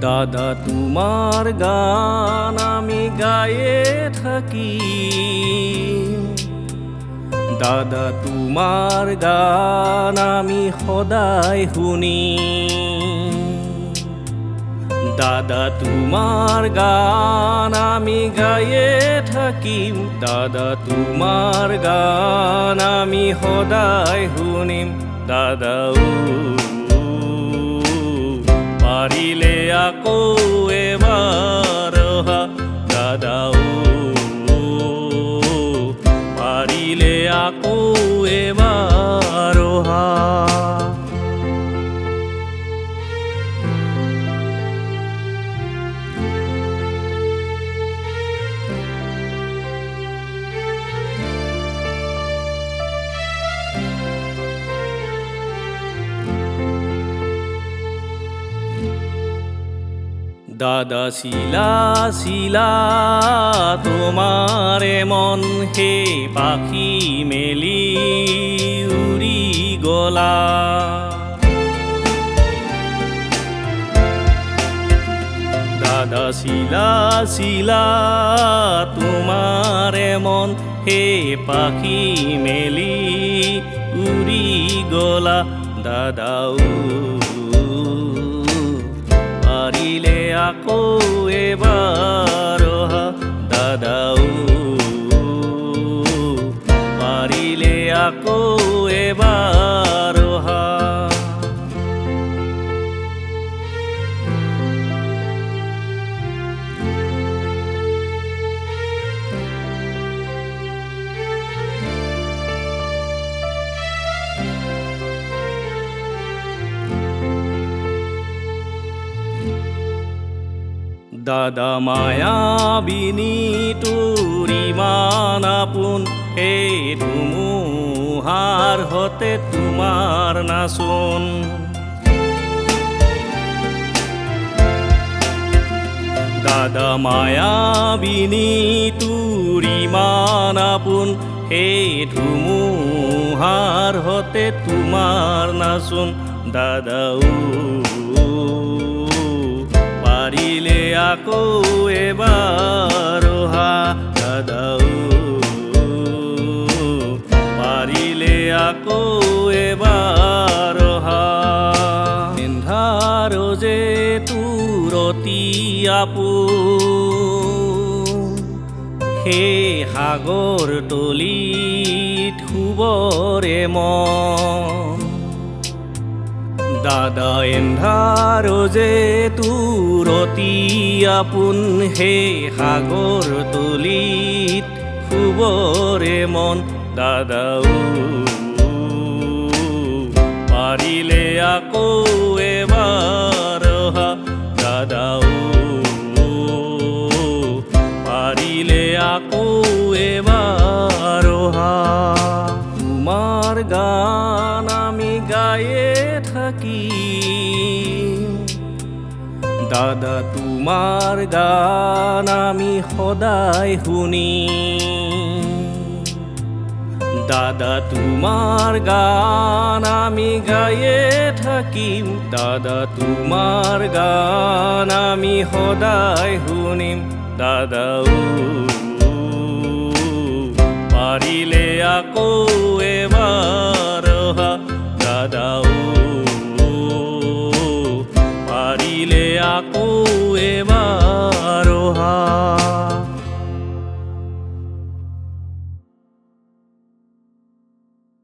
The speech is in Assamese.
দাদা তোমার গান আমি গায়ে থাকি, দাদা তোমার গান আমি সদায় শুনি। দাদা তোমার গান আমি গায়ে থাকিম, দাদা তোমার গান আমি সদায় শুনিম। দাদা পাৰিলে আকৌ এবাৰ অহা, দাদা পাৰিলে আকৌ এবাৰ অহা। দাদা শিলা শিলা তোমারে মন হে পাখি মেলি উড়ি গলা। দাদা শিলা শিলা তোমারে মন হে পাখি মেলি উড়ি গলা। দাদা পাৰিলে আকৌ এবাৰ অহা, দাদা পাৰিলে আকৌ এবাৰ অহা। দাদা মায়াবিনী তোৰ ইমান আপোন, এই ধুমুহাৰ হতে তোমাৰ নাচোন। দাদা মায়াবিনী তোৰ ইমান আপোন, এই ধুমুহাৰ হতে তোমাৰ নাচোন। দাদা পাৰিলে আকৌ এবাৰ অহা, দাদা পাৰিলে আকৌ এবাৰ অহা। এন্ধাৰ যে তোৰ অতি আপোন, সেই সাগৰ তলিত শুবৰে মন। দাদা এন্ধাৰ যে তোৰ অতি আপোন, হে সাগৰ তলিত শুবৰে মন। দাদা পাৰিলে আকৌ এবাৰ অহা, দাদা পাৰিলে আকৌ এবাৰ অহা। তোমাৰ গান আমি গায়ে থাকি, দাদা তোমাৰ গান আমি সদায় শুনি। দাদা তোমাৰ গান আমি গায়ে থাকিম, দাদা তোমাৰ গান আমি সদায় শুনিম। দাদা পাৰিলে আকৌ এবাৰ অহা, দাদা পাৰিলে আকৌ এবাৰ